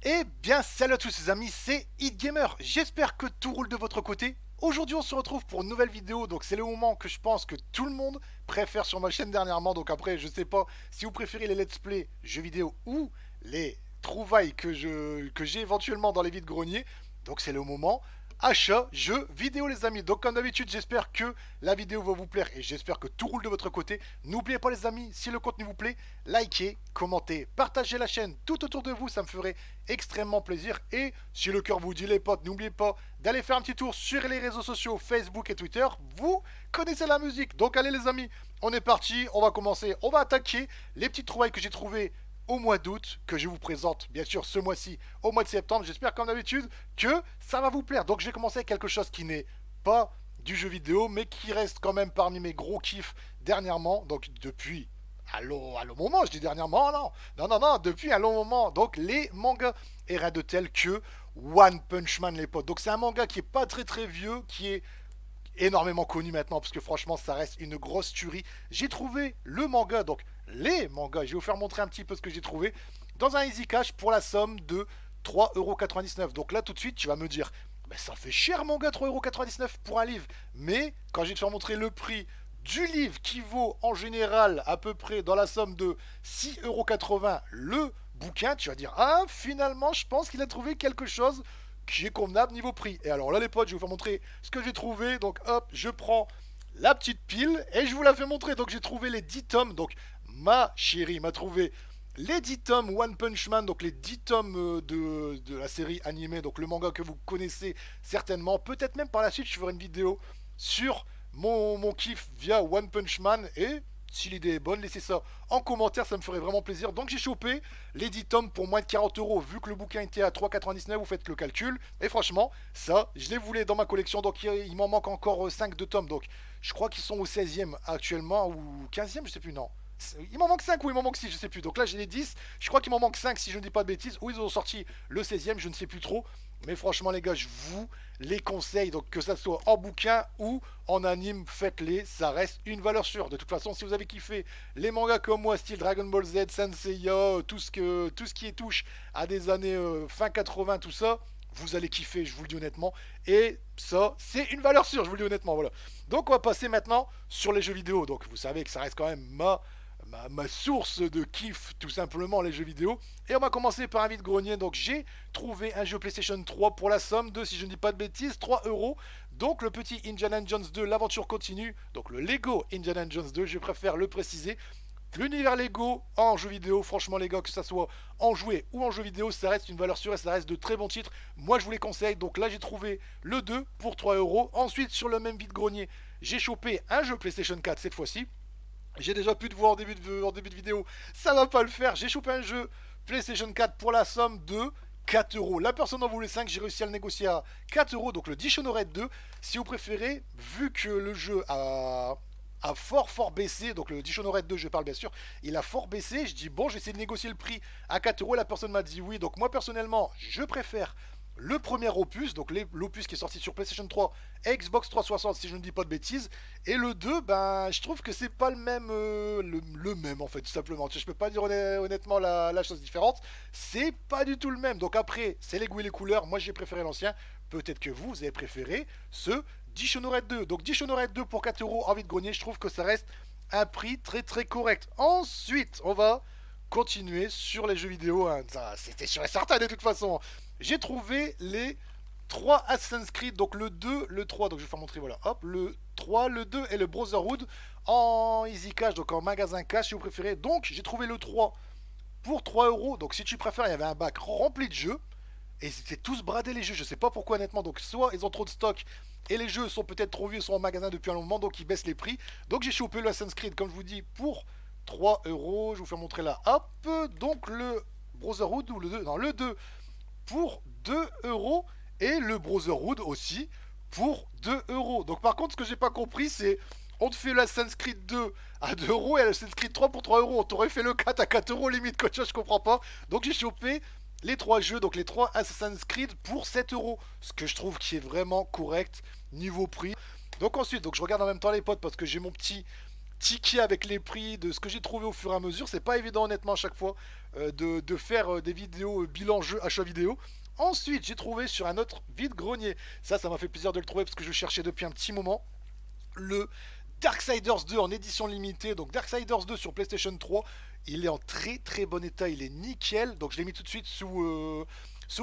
Eh bien, salut à tous les amis, c'est HitGamer. J'espère que tout roule de votre côté. Aujourd'hui, on se retrouve pour une nouvelle vidéo. Donc, c'est le moment que je pense que tout le monde préfère sur ma chaîne dernièrement. Donc, après, je sais pas si vous préférez les let's play jeux vidéo ou les trouvailles que j'ai éventuellement dans les vides-greniers. Donc, c'est le moment achat jeux vidéo, les amis. Donc, comme d'habitude, j'espère que la vidéo va vous plaire et j'espère que tout roule de votre côté. N'oubliez pas, les amis, si le contenu vous plaît, likez, commentez, partagez la chaîne tout autour de vous. Ça me ferait extrêmement plaisir. Et si le cœur vous dit, les potes, n'oubliez pas d'aller faire un petit tour sur les réseaux sociaux Facebook et Twitter. Vous connaissez la musique. Donc, allez, les amis, on est parti. On va commencer. On va attaquer les petites trouvailles que j'ai trouvées au mois d'août, que je vous présente bien sûr ce mois-ci au mois de septembre. J'espère comme d'habitude que ça va vous plaire. Donc je vais commencer avec quelque chose qui n'est pas du jeu vidéo, mais qui reste quand même parmi mes gros kiffs dernièrement. Donc depuis un long moment, je dis dernièrement, non, depuis un long moment. Donc les mangas et rien de tel que One Punch Man, les potes. Donc c'est un manga qui est pas très vieux, qui est énormément connu maintenant parce que franchement ça reste une grosse tuerie. J'ai trouvé le manga, donc les mangas, je vais vous faire montrer un petit peu ce que j'ai trouvé dans un Easy Cash pour la somme de 3,99€. Donc là tout de suite tu vas me dire, mais ça fait cher mon gars 3,99€ pour un livre. Mais quand je vais te faire montrer le prix du livre qui vaut en général à peu près dans la somme de 6,80€ le bouquin, tu vas dire, ah finalement je pense qu'il a trouvé quelque chose qui est convenable niveau prix. Et alors là les potes, je vais vous faire montrer ce que j'ai trouvé. Donc hop, je prends la petite pile et je vous la fais montrer. Donc j'ai trouvé les 10 tomes. Donc ma chérie m'a trouvé les 10 tomes One Punch Man, donc les 10 tomes de la série animée, donc le manga que vous connaissez certainement. Peut-être même par la suite je ferai une vidéo sur mon kiff via One Punch Man. Et si l'idée est bonne, laissez ça en commentaire, ça me ferait vraiment plaisir. Donc j'ai chopé les 10 tomes pour moins de 40€. Vu que le bouquin était à 3,99€, vous faites le calcul. Et franchement, ça, je les voulais dans ma collection. Donc il m'en manque encore 5 de tomes. Donc je crois qu'ils sont au 16e actuellement, ou 15e, je sais plus, non. Il m'en manque 5 ou il m'en manque 6, je sais plus. Donc là j'ai les 10. Je crois qu'il m'en manque 5 si je ne dis pas de bêtises. Ou ils ont sorti le 16e, je ne sais plus trop. Mais franchement les gars, je vous les conseille. Donc que ça soit en bouquin ou en anime, faites-les. Ça reste une valeur sûre. De toute façon, si vous avez kiffé les mangas comme moi, style Dragon Ball Z, Senseiya, tout ce qui est touche à des années fin 80, tout ça, vous allez kiffer, je vous le dis honnêtement. Et ça, c'est une valeur sûre, je vous le dis honnêtement. Voilà. Donc on va passer maintenant sur les jeux vidéo. Donc vous savez que ça reste quand même ma source de kiff, tout simplement, les jeux vidéo. Et on va commencer par un vide-grenier. Donc j'ai trouvé un jeu PlayStation 3 pour la somme de, si je ne dis pas de bêtises, 3€. Donc le petit Indiana Jones 2, l'aventure continue. Donc le Lego Indiana Jones 2, je préfère le préciser. L'univers Lego en jeu vidéo, franchement les gars, que ça soit en jouet ou en jeu vidéo, ça reste une valeur sûre et ça reste de très bons titres. Moi je vous les conseille. Donc là j'ai trouvé le 2 pour 3€. Ensuite sur le même vide-grenier, j'ai chopé un jeu PlayStation 4 cette fois-ci. J'ai déjà pu te voir en début de vidéo, ça va pas le faire. J'ai chopé un jeu PlayStation 4 pour la somme de 4€. La personne en voulait 5, j'ai réussi à le négocier à 4€. Donc le Dishonored 2, si vous préférez, vu que le jeu a fort baissé, donc le Dishonored 2 je parle bien sûr, il a fort baissé, je dis bon j'essaie de négocier le prix à 4€, la personne m'a dit oui, donc moi personnellement je préfère le premier opus, donc l'opus qui est sorti sur PlayStation 3 et Xbox 360 si je ne dis pas de bêtises, et le 2, ben je trouve que c'est pas le même, le même en fait tout simplement, je peux pas dire honnêtement la chose différente, c'est pas du tout le même, donc après c'est les goûts et les couleurs, moi j'ai préféré l'ancien, peut-être que vous avez préféré ce Dishonored 2, donc Dishonored 2 pour 4€ en vide-grenier, je trouve que ça reste un prix très correct. Ensuite on va continuer sur les jeux vidéo, hein. C'était sûr et certain de toute façon. J'ai trouvé les 3 Assassin's Creed, donc le 2, le 3, donc je vais vous faire montrer, voilà, hop, le 3, le 2 et le Brotherhood en Easy Cash, donc en magasin cash si vous préférez. Donc j'ai trouvé le 3 pour 3€, donc si tu préfères, il y avait un bac rempli de jeux, et c'était tous bradés les jeux, je sais pas pourquoi honnêtement, donc soit ils ont trop de stock, et les jeux sont peut-être trop vieux, sont en magasin depuis un long moment, donc ils baissent les prix. Donc j'ai chopé le Assassin's Creed, comme je vous dis, pour 3€, je vous fais montrer là, hop, donc le Brotherhood, ou le 2, non le 2 pour 2€ et le Brotherhood aussi pour 2€. Donc par contre ce que j'ai pas compris c'est on te fait l'Assassin's Creed 2 à 2€ et l'Assassin's Creed 3 pour 3€. On t'aurait fait le 4 à 4€ limite coach, je comprends pas. Donc j'ai chopé les 3 jeux, donc les 3 Assassin's Creed pour 7€. Ce que je trouve qui est vraiment correct niveau prix. Donc ensuite, donc je regarde en même temps les potes parce que j'ai mon petit tiquer avec les prix de ce que j'ai trouvé au fur et à mesure. C'est pas évident honnêtement à chaque fois de faire des vidéos bilan jeu achat vidéo. Ensuite, j'ai trouvé sur un autre vide-grenier. Ça m'a fait plaisir de le trouver parce que je le cherchais depuis un petit moment. Le Darksiders 2 en édition limitée. Donc Darksiders 2 sur PlayStation 3. Il est en très très bon état. Il est nickel. Donc je l'ai mis tout de suite sous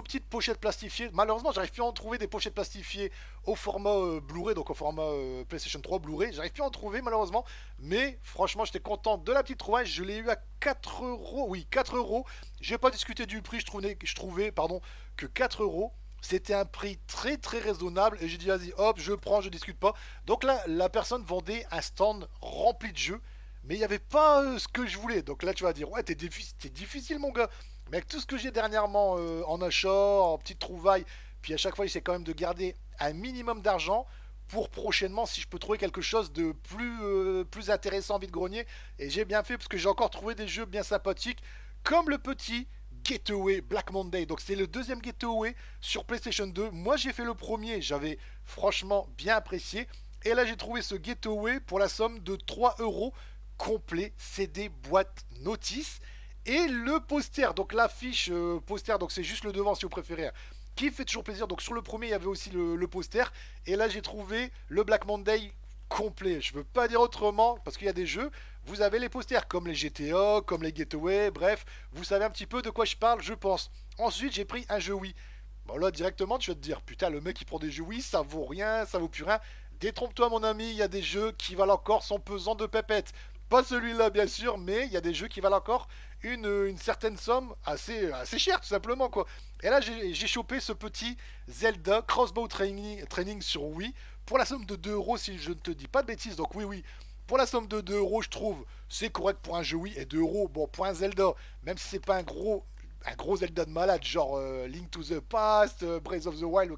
petite pochette plastifiée. Malheureusement, j'arrive plus à en trouver des pochettes plastifiées au format Blu-ray, donc au format PlayStation 3 Blu-ray. J'arrive plus à en trouver malheureusement. Mais franchement, j'étais content de la petite trouvaille. Je l'ai eu à 4 euros. Oui, 4 euros. J'ai pas discuté du prix. Je trouvais que 4 euros. C'était un prix très très raisonnable et j'ai dit vas-y hop je prends, je discute pas. Donc là la personne vendait un stand rempli de jeux mais il n'y avait pas ce que je voulais. Donc là tu vas dire ouais t'es difficile mon gars. Mais avec tout ce que j'ai dernièrement en achat, en petite trouvaille, puis à chaque fois j'essaie quand même de garder un minimum d'argent pour prochainement si je peux trouver quelque chose de plus intéressant vide-grenier. Et j'ai bien fait parce que j'ai encore trouvé des jeux bien sympathiques comme le petit Getaway Black Monday. Donc c'est le deuxième Getaway sur PlayStation 2. Moi j'ai fait le premier, j'avais franchement bien apprécié. Et là j'ai trouvé ce Getaway pour la somme de 3 euros complet CD boîte notice. Et le poster, donc l'affiche poster, donc c'est juste le devant si vous préférez, hein, qui fait toujours plaisir. Donc sur le premier il y avait aussi le poster. Et là j'ai trouvé le Black Monday complet. Je veux pas dire autrement parce qu'il y a des jeux, vous avez les posters comme les GTA, comme les Getaway, bref, vous savez un petit peu de quoi je parle, je pense. Ensuite, j'ai pris un jeu Wii. Bon là directement, tu vas te dire putain, le mec qui prend des jeux Wii, ça vaut rien, ça vaut plus rien. Détrompe-toi mon ami, il y a des jeux qui valent encore son pesant de pépettes. Pas celui-là bien sûr, mais il y a des jeux qui valent encore une certaine somme assez chère tout simplement quoi. Et là j'ai chopé ce petit Zelda Crossbow Training sur Wii pour la somme de 2 euros si je ne te dis pas de bêtises. Donc oui oui, pour la somme de 2 euros je trouve c'est correct pour un jeu Wii. Et 2 euros bon pour un Zelda, même si c'est pas un gros Zelda de malade genre Link to the Past, Breath of the Wild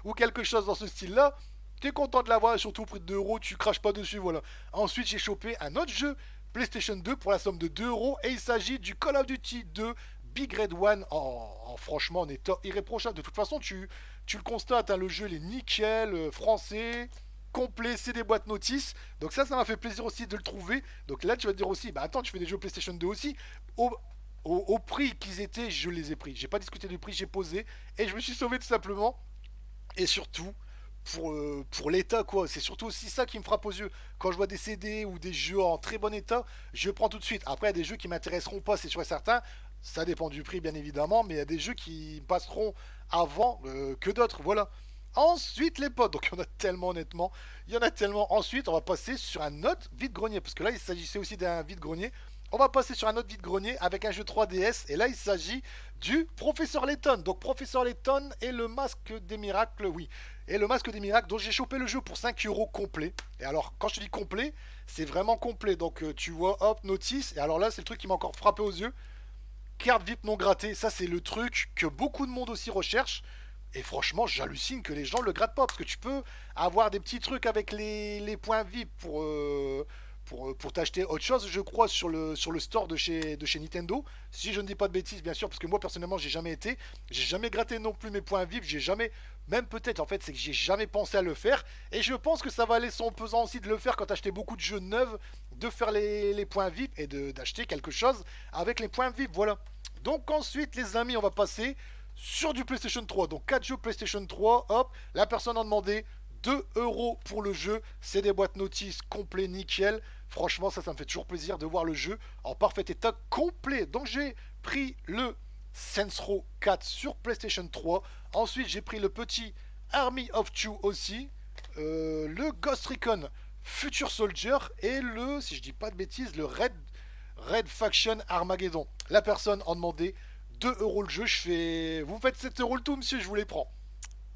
ou quelque chose dans ce style là. T'es content de l'avoir et surtout au prix de 2 euros, tu craches pas dessus, voilà. Ensuite, j'ai chopé un autre jeu PlayStation 2 pour la somme de 2 euros et il s'agit du Call of Duty 2 Big Red One franchement en état irréprochable. De toute façon, tu le constates, hein, le jeu il est nickel, français, complet, c'est des boîtes notices. Donc ça m'a fait plaisir aussi de le trouver. Donc là, tu vas te dire aussi, bah attends, tu fais des jeux PlayStation 2 aussi. Au prix qu'ils étaient, je les ai pris. J'ai pas discuté du prix, j'ai posé et je me suis sauvé tout simplement. Et surtout, pour l'état quoi, c'est surtout aussi ça qui me frappe aux yeux. Quand je vois des CD ou des jeux en très bon état, je prends tout de suite. Après il y a des jeux qui m'intéresseront pas, c'est sûr et certain. Ça dépend du prix bien évidemment, mais il y a des jeux qui passeront avant que d'autres, voilà. Ensuite les potes, donc il y en a tellement honnêtement, il y en a tellement. Ensuite on va passer sur un autre vide-grenier, parce que là il s'agissait aussi d'un vide-grenier. On va passer sur un autre vide-grenier avec un jeu 3DS, et là il s'agit du Professeur Layton. Donc Professeur Layton et le Masque des Miracles, oui. Et le Masque des Miracles, dont j'ai chopé le jeu pour 5 euros complet. Et alors, quand je te dis complet, c'est vraiment complet. Donc tu vois, hop, notice. Et alors là, c'est le truc qui m'a encore frappé aux yeux. Carte VIP non grattée, ça c'est le truc que beaucoup de monde aussi recherche. Et franchement, j'hallucine que les gens le grattent pas. Parce que tu peux avoir des petits trucs avec les points VIP pour t'acheter autre chose, je crois, sur le store de chez Nintendo. Si je ne dis pas de bêtises, bien sûr, parce que moi, personnellement, j'ai jamais gratté non plus mes points VIP, j'ai jamais, même peut-être, en fait, c'est que j'ai jamais pensé à le faire. Et je pense que ça va aller son pesant aussi de le faire quand t'achetais beaucoup de jeux neufs, de faire les points VIP et d'acheter quelque chose avec les points VIP, voilà. Donc ensuite, les amis, on va passer sur du PlayStation 3. Donc 4 jeux PlayStation 3, hop, la personne a demandé 2 euros pour le jeu. C'est des boîtes notices complet nickel. Franchement, ça me fait toujours plaisir de voir le jeu en parfait état complet. Donc j'ai pris le Saints Row 4 sur PlayStation 3. Ensuite, j'ai pris le petit Army of Two aussi. Le Ghost Recon Future Soldier et si je dis pas de bêtises, le Red Faction Armageddon. La personne en demandait 2 euros le jeu. Je fais, vous me faites 7 euros le tout, monsieur, je vous les prends.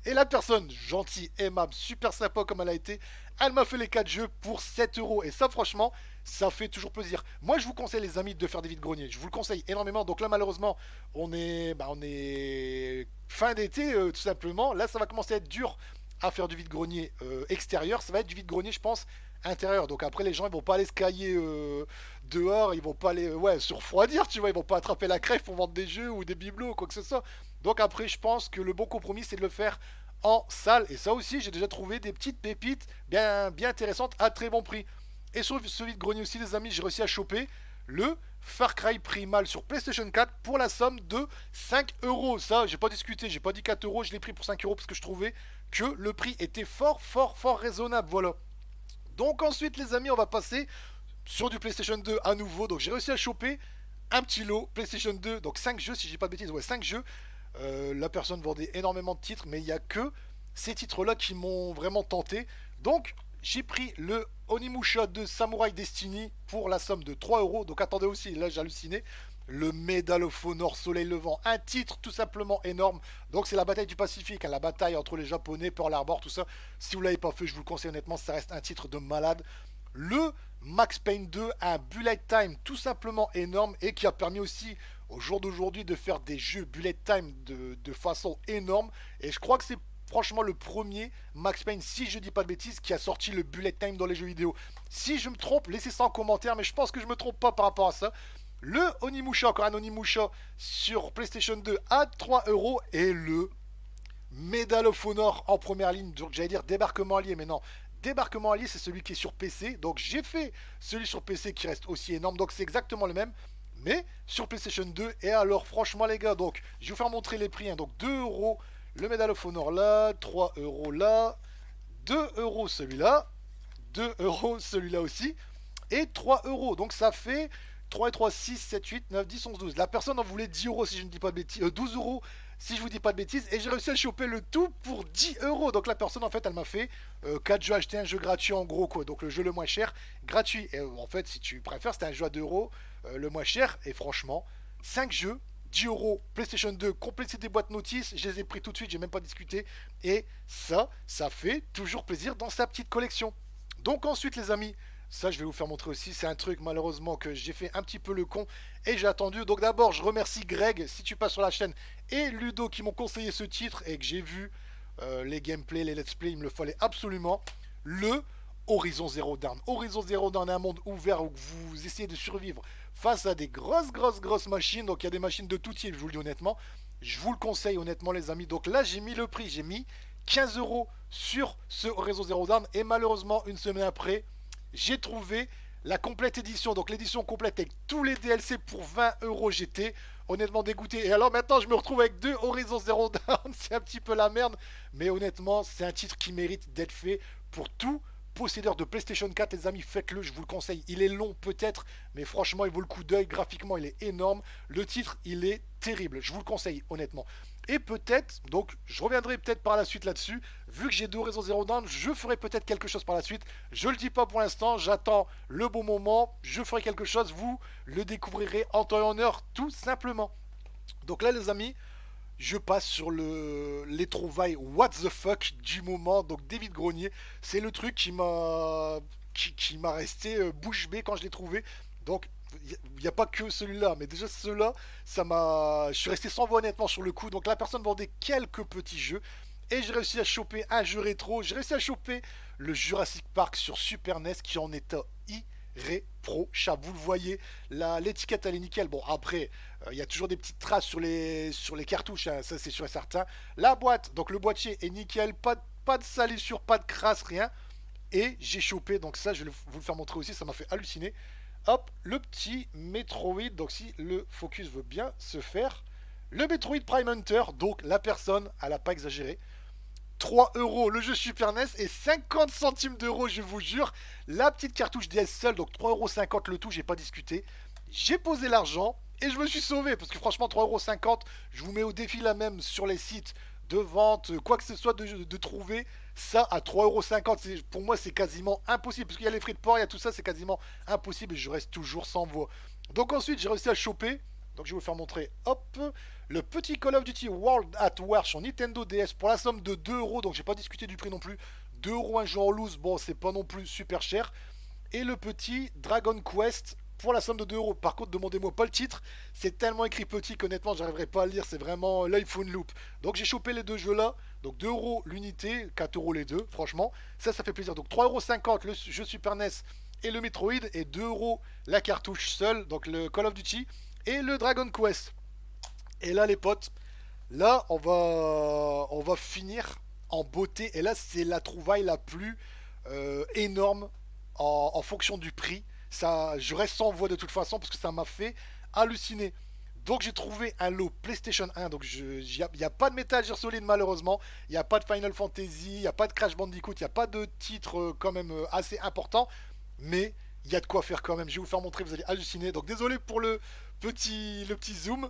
Et la personne, gentille, aimable, super sympa comme elle a été, elle m'a fait les 4 jeux pour 7 euros. Et ça, franchement, ça fait toujours plaisir. Moi, je vous conseille, les amis, de faire des vides-greniers. Je vous le conseille énormément. Donc là, malheureusement, on est fin d'été, tout simplement. Là, ça va commencer à être dur à faire du vide-grenier extérieur. Ça va être du vide-grenier, je pense, intérieur. Donc après, les gens, ils vont pas aller se cailler dehors. Ils vont pas aller, ouais, se refroidir, tu vois. Ils vont pas attraper la crève pour vendre des jeux ou des bibelots ou quoi que ce soit. Donc après, je pense que le bon compromis, c'est de le faire en salle. Et ça aussi, j'ai déjà trouvé des petites pépites bien intéressantes à très bon prix. Et sur ce vide-grenier aussi, les amis, j'ai réussi à choper le Far Cry Primal sur PlayStation 4 pour la somme de 5 euros. Ça, j'ai pas discuté, j'ai pas dit 4 euros, je l'ai pris pour 5 euros parce que je trouvais que le prix était fort, fort, fort raisonnable. Voilà. Donc ensuite, les amis, on va passer sur du PlayStation 2 à nouveau. Donc j'ai réussi à choper un petit lot PlayStation 2. Donc 5 jeux, si j'ai pas de bêtises, ouais, 5 jeux. La personne vendait énormément de titres, mais il n'y a que ces titres-là qui m'ont vraiment tenté. Donc j'ai pris le Onimusha de Samurai Destiny pour la somme de 3 euros. Donc attendez aussi, là j'ai halluciné. Le Medal of Honor Soleil Levant, un titre tout simplement énorme. Donc c'est la bataille du Pacifique, hein, la bataille entre les Japonais, Pearl Harbor, tout ça. Si vous l'avez pas fait, je vous le conseille honnêtement, ça reste un titre de malade. Le Max Payne 2, un bullet time tout simplement énorme et qui a permis aussi au jour d'aujourd'hui de faire des jeux bullet time de façon énorme. Et je crois que c'est franchement le premier Max Payne, si je dis pas de bêtises, qui a sorti le bullet time dans les jeux vidéo. Si je me trompe, laissez ça en commentaire, mais je pense que je me trompe pas par rapport à ça. Le Onimusha, encore un Onimusha sur PlayStation 2 à 3 euros et le Medal of Honor en première ligne, donc j'allais dire débarquement allié, mais non, débarquement allié c'est celui qui est sur PC, donc j'ai fait celui sur PC qui reste aussi énorme, donc c'est exactement le même, mais sur PlayStation 2, et alors franchement les gars, donc je vais vous faire montrer les prix, hein. Donc 2 euros le Medal of Honor là, 3 euros là, 2 euros celui-là, 2 euros celui-là aussi, et 3 euros, donc ça fait 3 et 3, 6, 7, 8, 9, 10, 11, 12. La personne en voulait 10 euros si je ne dis pas de bêtises, 12 euros si je vous dis pas de bêtises, et j'ai réussi à choper le tout pour 10 euros. Donc la personne en fait elle m'a fait 4 jeux achetés, un jeu gratuit en gros quoi. Donc le jeu le moins cher, gratuit. Et en fait si tu préfères c'était un jeu à 2 euros le moins cher. Et franchement, 5 jeux, 10 euros, PlayStation 2, compléter des boîtes notices, je les ai pris tout de suite, j'ai même pas discuté. Et ça fait toujours plaisir dans sa petite collection. Donc ensuite les amis, ça, je vais vous faire montrer aussi. C'est un truc, malheureusement, que j'ai fait un petit peu le con et j'ai attendu. Donc, d'abord, je remercie Greg, si tu passes sur la chaîne, et Ludo qui m'ont conseillé ce titre et que j'ai vu les gameplays, les let's play. Il me le fallait absolument. Le Horizon Zero Dawn. Horizon Zero Dawn, un monde ouvert où vous essayez de survivre face à des grosses machines. Donc, il y a des machines de tout type, je vous le dis honnêtement. Je vous le conseille, honnêtement, les amis. Donc, là, j'ai mis le prix. J'ai mis 15 euros sur ce Horizon Zero Dawn. Et malheureusement, une semaine après, j'ai trouvé la complète édition, donc l'édition complète avec tous les DLC pour 20 euros. J'étais honnêtement dégoûté. Et alors maintenant, je me retrouve avec 2 Horizon Zero Dawn. C'est un petit peu la merde, mais honnêtement, c'est un titre qui mérite d'être fait pour tout possédeur de PlayStation 4. Les amis, faites-le, je vous le conseille. Il est long peut-être, mais franchement, il vaut le coup d'œil. Graphiquement, il est énorme. Le titre, il est terrible. Je vous le conseille, honnêtement. Et peut-être, donc je reviendrai peut-être par la suite là-dessus. Vu que j'ai 2 Horizon Zero Dawn, je ferai peut-être quelque chose par la suite. Je le dis pas pour l'instant, j'attends le bon moment. Je ferai quelque chose, vous le découvrirez en temps et en heure, tout simplement. Donc là, les amis, je passe sur les trouvailles what the fuck du moment. Donc David Grenier, c'est le truc qui m'a resté bouche bée quand je l'ai trouvé. Donc il n'y a pas que celui-là, mais déjà celui-là, je suis resté sans voix honnêtement sur le coup. Donc la personne vendait quelques petits jeux et j'ai réussi à choper un jeu rétro. J'ai réussi à choper le Jurassic Park sur Super NES qui en est irréprochable. Vous le voyez, l'étiquette elle est nickel. Bon après, il y a toujours des petites traces sur les cartouches, hein, ça c'est sûr et certain. La boîte, donc le boîtier est nickel, pas de salissure, pas de crasse, rien. Et j'ai chopé, donc ça je vais vous le faire montrer aussi, ça m'a fait halluciner. Hop, le petit Metroid, donc si le focus veut bien se faire. Le Metroid Prime Hunter, donc la personne, elle n'a pas exagéré. 3 euros le jeu Super NES et 50 centimes d'euros, je vous jure. La petite cartouche DS seule, donc 3,50 € le tout, j'ai pas discuté. J'ai posé l'argent et je me suis sauvé parce que franchement 3,50 €, je vous mets au défi là même sur les sites de vente, quoi que ce soit de trouver ça à 3,50 €. Pour moi c'est quasiment impossible parce qu'il y a les frais de port, il y a tout ça, c'est quasiment impossible et je reste toujours sans voix. Donc ensuite j'ai réussi à choper, donc je vais vous faire montrer, hop, le petit Call of Duty World at War sur Nintendo DS pour la somme de 2 euros, donc j'ai pas discuté du prix non plus. 2 euros un jeu en loose, bon c'est pas non plus super cher. Et le petit Dragon Quest pour la somme de 2 euros. Par contre, demandez-moi pas le titre, c'est tellement écrit petit qu'honnêtement, j'arriverai pas à le lire, c'est vraiment l'iPhone Loop. Donc j'ai chopé les deux jeux là, donc 2 euros l'unité, 4 euros les deux, franchement, ça fait plaisir. Donc 3,50 € le jeu Super NES et le Metroid, et 2 euros la cartouche seule, donc le Call of Duty et le Dragon Quest. Et là, les potes, là, on va finir en beauté. Et là, c'est la trouvaille la plus énorme en fonction du prix. Ça, je reste sans voix de toute façon parce que ça m'a fait halluciner. Donc j'ai trouvé un lot PlayStation 1. Donc il n'y a pas de Metal Gear Solid malheureusement. Il n'y a pas de Final Fantasy. Il n'y a pas de Crash Bandicoot. Il n'y a pas de titre quand même assez important. Mais il y a de quoi faire quand même. Je vais vous faire montrer, vous allez halluciner. Donc désolé pour le petit zoom.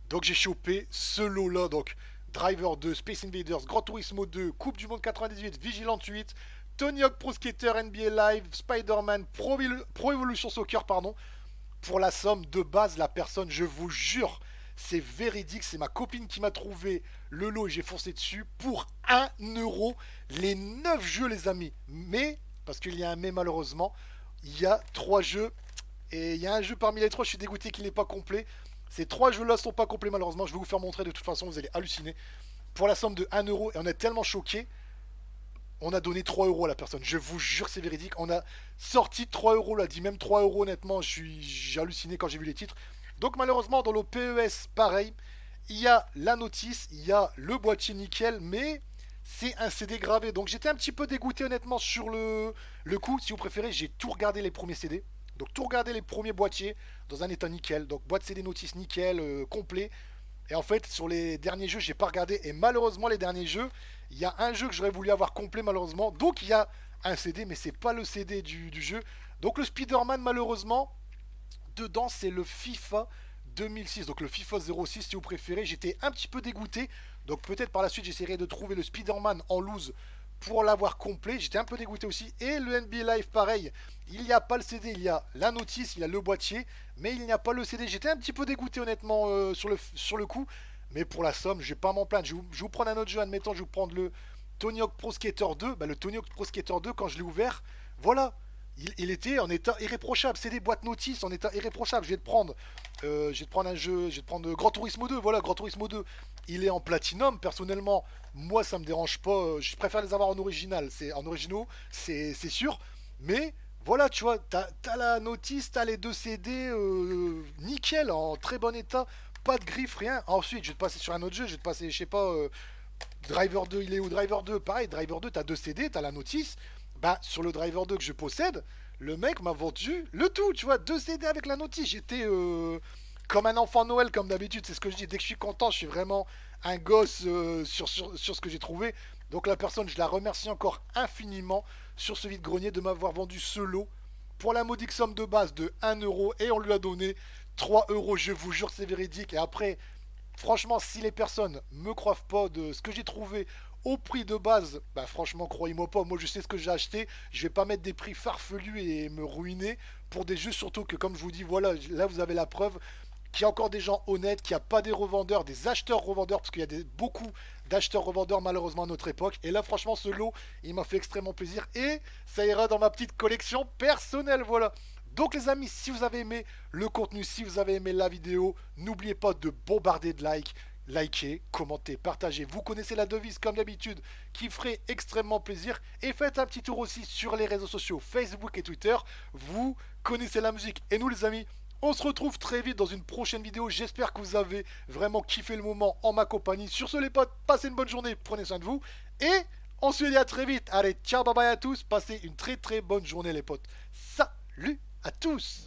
Donc j'ai chopé ce lot là. Donc Driver 2, Space Invaders, Gran Turismo 2, Coupe du Monde 98, Vigilante 8, Tony Hawk Pro Skater, NBA Live, Spider-Man, Pro Evolution Soccer, pardon. Pour la somme de base, la personne, je vous jure, c'est véridique, c'est ma copine qui m'a trouvé le lot et j'ai foncé dessus pour 1 euro. Les 9 jeux, les amis. Mais, parce qu'il y a un mais malheureusement, il y a 3 jeux. Et il y a un jeu parmi les 3, je suis dégoûté qu'il n'est pas complet. Ces 3 jeux-là sont pas complets malheureusement. Je vais vous faire montrer de toute façon, vous allez halluciner. Pour la somme de 1 euro, et on est tellement choqué, on a donné 3 euros à la personne. Je vous jure, c'est véridique. On a sorti 3 euros, là, dit même 3 euros, honnêtement. J'ai halluciné quand j'ai vu les titres. Donc, malheureusement, dans le PES, pareil, il y a la notice, il y a le boîtier nickel, mais c'est un CD gravé. Donc, j'étais un petit peu dégoûté, honnêtement, sur le coup. Si vous préférez, j'ai tout regardé les premiers CD. Donc, tout regardé les premiers boîtiers dans un état nickel. Donc, boîte CD notice nickel, complet. Et en fait, sur les derniers jeux, j'ai pas regardé. Et malheureusement, les derniers jeux, il y a un jeu que j'aurais voulu avoir complet, malheureusement. Donc, il y a un CD, mais c'est pas le CD du jeu. Donc, le Spider-Man, malheureusement, dedans, c'est le FIFA 2006. Donc, le FIFA 06, si vous préférez. J'étais un petit peu dégoûté. Donc, peut-être par la suite, j'essaierai de trouver le Spider-Man en loose pour l'avoir complet. J'étais un peu dégoûté aussi. Et le NBA Live, pareil. Il n'y a pas le CD, il y a la notice, il y a le boîtier, mais il n'y a pas le CD. J'étais un petit peu dégoûté, honnêtement, sur le coup. Mais pour la somme, je vais pas m'en plaindre. Je vais vous prendre un autre jeu, admettons, je vais vous prendre le Tony Hawk Pro Skater 2. Bah, le Tony Hawk Pro Skater 2, quand je l'ai ouvert, voilà. Il était en état irréprochable. C'est des boîtes notices en état irréprochable. Je vais te prendre un jeu, je vais te prendre Gran Turismo 2. Voilà, Gran Turismo 2. Il est en platinum. Personnellement, moi, ça me dérange pas. Je préfère les avoir en original. C'est en originaux, c'est sûr. Mais voilà, tu vois, t'as la notice, t'as les deux CD nickel, en très bon état. Pas de griffe, rien. Ensuite, je vais te passer sur un autre jeu. Je vais te passer, je sais pas, Driver 2, il est où Driver 2? Pareil, Driver 2, t'as deux CD, t'as la notice. Bah, sur le Driver 2 que je possède, le mec m'a vendu le tout, tu vois, deux CD avec la notice. J'étais comme un enfant Noël, comme d'habitude, c'est ce que je dis. Dès que je suis content, je suis vraiment un gosse sur ce que j'ai trouvé. Donc la personne, je la remercie encore infiniment sur ce vide-grenier de m'avoir vendu ce lot pour la modique somme de base de 1 euro et on lui a donné 3 euros, je vous jure, c'est véridique. Et après, franchement, si les personnes me croient pas de ce que j'ai trouvé au prix de base, bah franchement, croyez-moi pas, moi je sais ce que j'ai acheté, je vais pas mettre des prix farfelus et me ruiner pour des jeux, surtout que comme je vous dis, voilà, là vous avez la preuve qu'il y a encore des gens honnêtes, qu'il n'y a pas des revendeurs, des acheteurs-revendeurs, parce qu'il y a beaucoup d'acheteurs-revendeurs malheureusement à notre époque. Et là, franchement, ce lot, il m'a fait extrêmement plaisir et ça ira dans ma petite collection personnelle, voilà. Donc les amis, si vous avez aimé le contenu, si vous avez aimé la vidéo, n'oubliez pas de bombarder de likes, likez, commentez, partagez. Vous connaissez la devise comme d'habitude qui ferait extrêmement plaisir. Et faites un petit tour aussi sur les réseaux sociaux Facebook et Twitter. Vous connaissez la musique. Et nous les amis, on se retrouve très vite dans une prochaine vidéo. J'espère que vous avez vraiment kiffé le moment en ma compagnie. Sur ce les potes, passez une bonne journée, prenez soin de vous. Et on se dit à très vite. Allez, ciao, bye bye à tous. Passez une très très bonne journée les potes. Salut à tous.